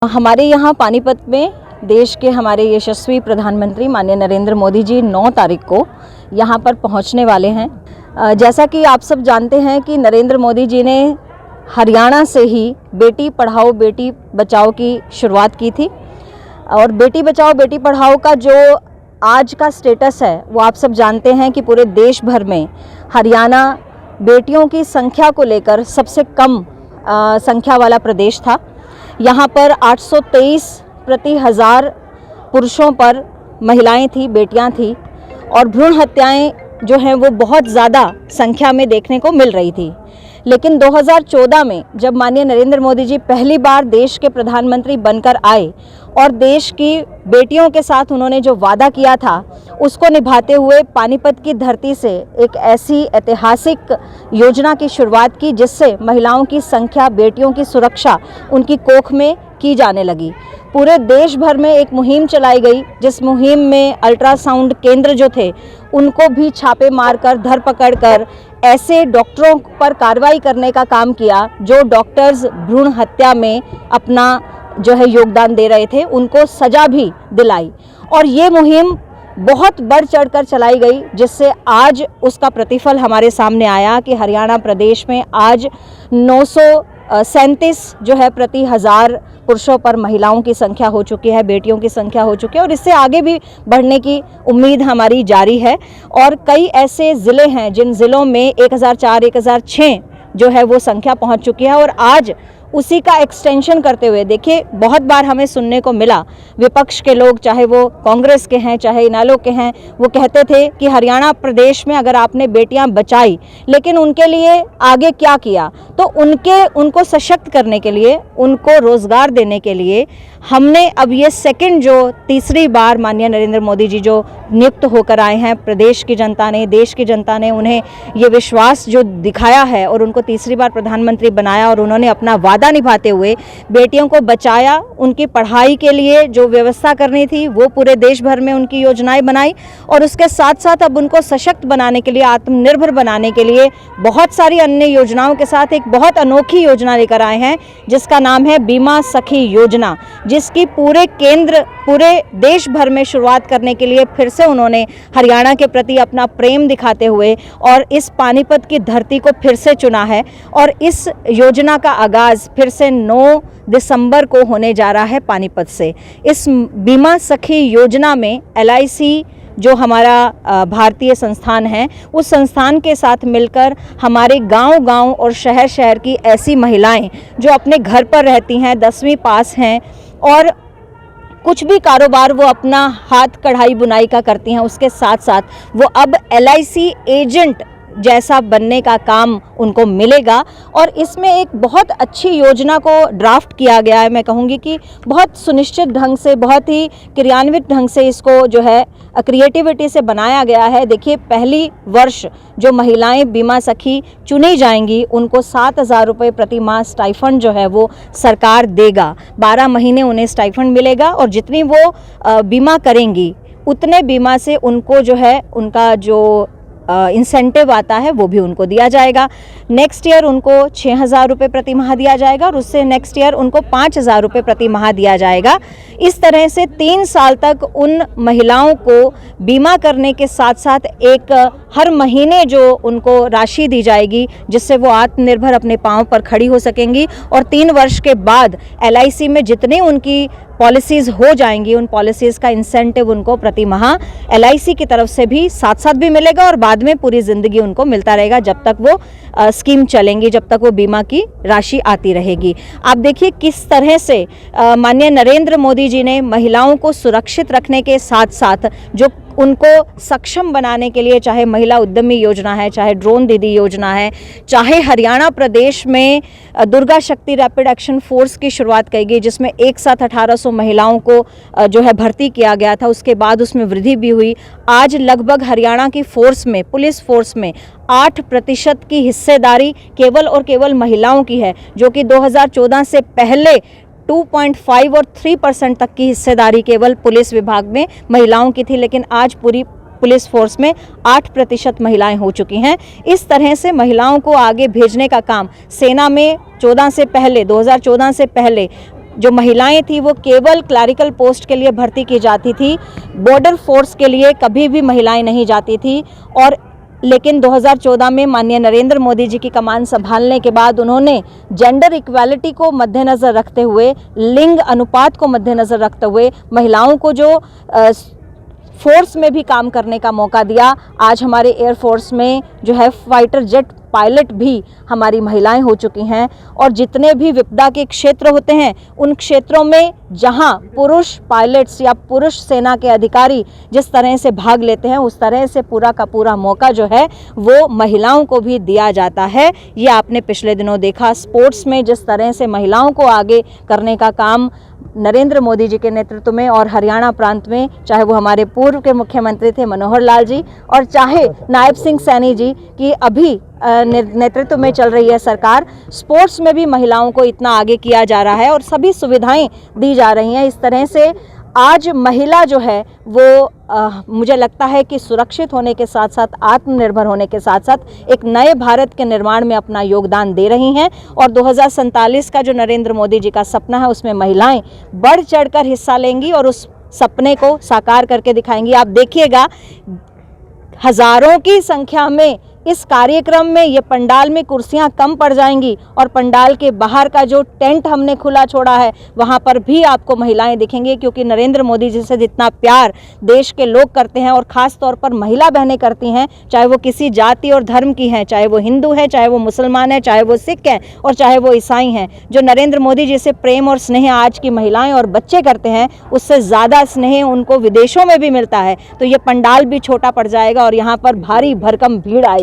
हमारे यहाँ पानीपत में देश के हमारे यशस्वी प्रधानमंत्री माननीय नरेंद्र मोदी जी 9 तारीख को यहाँ पर पहुँचने वाले हैं। जैसा कि आप सब जानते हैं कि नरेंद्र मोदी जी ने हरियाणा से ही बेटी पढ़ाओ बेटी बचाओ की शुरुआत की थी और बेटी बचाओ बेटी पढ़ाओ का जो आज का स्टेटस है वो आप सब जानते हैं कि पूरे देश भर में हरियाणा बेटियों की संख्या को लेकर सबसे कम संख्या वाला प्रदेश था। यहाँ पर 823 प्रति हज़ार पुरुषों पर महिलाएं थी, बेटियां थी और भ्रूण हत्याएं जो हैं वो बहुत ज़्यादा संख्या में देखने को मिल रही थी। लेकिन 2014 में जब माननीय नरेंद्र मोदी जी पहली बार देश के प्रधानमंत्री बनकर आए और देश की बेटियों के साथ उन्होंने जो वादा किया था उसको निभाते हुए पानीपत की धरती से एक ऐसी ऐतिहासिक योजना की शुरुआत की जिससे महिलाओं की संख्या, बेटियों की सुरक्षा उनकी कोख में की जाने लगी। पूरे देश भर में एक मुहिम चलाई गई जिस मुहिम में अल्ट्रासाउंड केंद्र जो थे उनको भी छापे मारकर धरपकड़ कर ऐसे डॉक्टरों पर कार्रवाई करने का काम किया जो डॉक्टर्स भ्रूण हत्या में अपना जो है योगदान दे रहे थे, उनको सजा भी दिलाई। और ये मुहिम बहुत बढ़ चढ़कर चलाई गई जिससे आज उसका प्रतिफल हमारे सामने आया कि हरियाणा प्रदेश में आज 937 जो है प्रति हज़ार पुरुषों पर महिलाओं की संख्या हो चुकी है, बेटियों की संख्या हो चुकी है और इससे आगे भी बढ़ने की उम्मीद हमारी जारी है। और कई ऐसे ज़िले हैं जिन ज़िलों में 1004, 1006 जो है वो संख्या पहुंच चुकी है और आज उसी का एक्सटेंशन करते हुए देखिए बहुत बार हमें सुनने को मिला विपक्ष के लोग, चाहे वो कांग्रेस के हैं चाहे इनेलो के हैं, वो कहते थे कि हरियाणा प्रदेश में अगर आपने बेटियां बचाई लेकिन उनके लिए आगे क्या किया। तो उनको सशक्त करने के लिए, उनको रोज़गार देने के लिए हमने अब ये सेकंड जो तीसरी बार माननीय नरेंद्र मोदी जी जो नियुक्त होकर आए हैं, प्रदेश की जनता ने, देश की जनता ने उन्हें ये विश्वास जो दिखाया है और उनको तीसरी बार प्रधानमंत्री बनाया और उन्होंने अपना वादा निभाते हुए बेटियों को बचाया, उनकी पढ़ाई के लिए जो व्यवस्था करनी थी वो पूरे देश भर में उनकी योजनाएं बनाई और उसके साथ साथ अब उनको सशक्त बनाने के लिए, आत्मनिर्भर बनाने के लिए बहुत सारी अन्य योजनाओं के साथ एक बहुत अनोखी योजना लेकर आए हैं जिसका नाम है बीमा सखी योजना, जिसकी पूरे देश भर में शुरुआत करने के लिए फिर से उन्होंने हरियाणा के प्रति अपना प्रेम दिखाते हुए और इस पानीपत की धरती को फिर से चुना है। और इस योजना का आगाज़ फिर से 9 दिसंबर को होने जा रहा है पानीपत से। इस बीमा सखी योजना में LIC जो हमारा भारतीय संस्थान है उस संस्थान के साथ मिलकर हमारे गांव-गांव और शहर-शहर की ऐसी महिलाएं जो अपने घर पर रहती हैं, 10वीं पास हैं और कुछ भी कारोबार वो अपना हाथ कढ़ाई बुनाई का करती हैं, उसके साथ साथ वो अब LIC एजेंट जैसा बनने का काम उनको मिलेगा। और इसमें एक बहुत अच्छी योजना को ड्राफ्ट किया गया है। मैं कहूँगी कि बहुत सुनिश्चित ढंग से, बहुत ही क्रियान्वित ढंग से इसको जो है क्रिएटिविटी से बनाया गया है। देखिए, पहली वर्ष जो महिलाएं बीमा सखी चुनी जाएंगी उनको 7,000 रुपये प्रति माह स्टाइफंड जो है वो सरकार देगा। 12 महीने उन्हें स्टाइफंड मिलेगा और जितनी वो बीमा करेंगी उतने बीमा से उनको जो है उनका जो इंसेंटिव आता है वो भी उनको दिया जाएगा। नेक्स्ट ईयर उनको 6,000 रुपये प्रति माह दिया जाएगा और उससे नेक्स्ट ईयर उनको 5,000 रुपये प्रति माह दिया जाएगा। इस तरह से 3 साल तक उन महिलाओं को बीमा करने के साथ साथ एक हर महीने जो उनको राशि दी जाएगी जिससे वो आत्मनिर्भर अपने पांव पर खड़ी हो सकेंगी। और 3 वर्ष के बाद LIC में जितनी उनकी पॉलिसीज़ हो जाएंगी उन पॉलिसीज़ का इंसेंटिव उनको प्रति माह LIC की तरफ से भी साथ साथ भी मिलेगा और बाद में पूरी ज़िंदगी उनको मिलता रहेगा जब तक वो स्कीम चलेंगी, जब तक वो बीमा की राशि आती रहेगी। आप देखिए किस तरह से माननीय नरेंद्र मोदी जी ने महिलाओं को सुरक्षित रखने के साथ साथ जो उनको सक्षम बनाने के लिए, चाहे महिला उद्यमी योजना है, चाहे ड्रोन दीदी योजना है, चाहे हरियाणा प्रदेश में दुर्गा शक्ति रैपिड एक्शन फोर्स की शुरुआत की गई जिसमें एक साथ 1800 महिलाओं को जो है भर्ती किया गया था, उसके बाद उसमें वृद्धि भी हुई। आज लगभग हरियाणा की फोर्स में, पुलिस फोर्स में 8% की हिस्सेदारी केवल और केवल महिलाओं की है, जो कि 2014 से पहले 2.5 और 3% तक की हिस्सेदारी केवल पुलिस विभाग में महिलाओं की थी। लेकिन आज पूरी पुलिस फोर्स में 8% महिलाएं हो चुकी हैं। इस तरह से महिलाओं को आगे भेजने का काम सेना में 2014 से पहले जो महिलाएं थी वो केवल क्लरिकल पोस्ट के लिए भर्ती की जाती थी, बॉर्डर फोर्स के लिए कभी भी महिलाएं नहीं जाती थी। और लेकिन 2014 में माननीय नरेंद्र मोदी जी की कमान संभालने के बाद उन्होंने जेंडर इक्वालिटी को मद्देनज़र रखते हुए, लिंग अनुपात को मद्देनज़र रखते हुए महिलाओं को जो फोर्स में भी काम करने का मौका दिया। आज हमारे एयरफोर्स में जो है फाइटर जेट पायलट भी हमारी महिलाएं हो चुकी हैं। और जितने भी विपदा के क्षेत्र होते हैं उन क्षेत्रों में जहां पुरुष पायलट्स या पुरुष सेना के अधिकारी जिस तरह से भाग लेते हैं, उस तरह से पूरा का पूरा मौका जो है वो महिलाओं को भी दिया जाता है। ये आपने पिछले दिनों देखा, स्पोर्ट्स में जिस तरह से महिलाओं को आगे करने का काम नरेंद्र मोदी जी के नेतृत्व में और हरियाणा प्रांत में, चाहे वो हमारे पूर्व के मुख्यमंत्री थे मनोहर लाल जी और चाहे नायब सिंह सैनी जी की अभी नेतृत्व में चल रही है सरकार, स्पोर्ट्स में भी महिलाओं को इतना आगे किया जा रहा है और सभी सुविधाएं दी जा रही हैं। इस तरह से आज महिला जो है वो मुझे लगता है कि सुरक्षित होने के साथ साथ, आत्मनिर्भर होने के साथ साथ एक नए भारत के निर्माण में अपना योगदान दे रही हैं। और 2047 का जो नरेंद्र मोदी जी का सपना है उसमें महिलाएं बढ़ चढ़कर हिस्सा लेंगी और उस सपने को साकार करके दिखाएंगी। आप देखिएगा हजारों की संख्या में इस कार्यक्रम में ये पंडाल में कुर्सियां कम पड़ जाएंगी और पंडाल के बाहर का जो टेंट हमने खुला छोड़ा है वहां पर भी आपको महिलाएं दिखेंगी, क्योंकि नरेंद्र मोदी जी से जितना प्यार देश के लोग करते हैं और ख़ास तौर पर महिला बहनें करती हैं, चाहे वो किसी जाति और धर्म की हैं, चाहे वो हिंदू है, चाहे वो मुसलमान है, चाहे वो सिख हैं और चाहे वो ईसाई हैं, जो नरेंद्र मोदी जी से प्रेम और स्नेह आज की महिलाएँ और बच्चे करते हैं उससे ज़्यादा स्नेह उनको विदेशों में भी मिलता है। तो ये पंडाल भी छोटा पड़ जाएगा और यहाँ पर भारी भरकम भीड़ आएगी।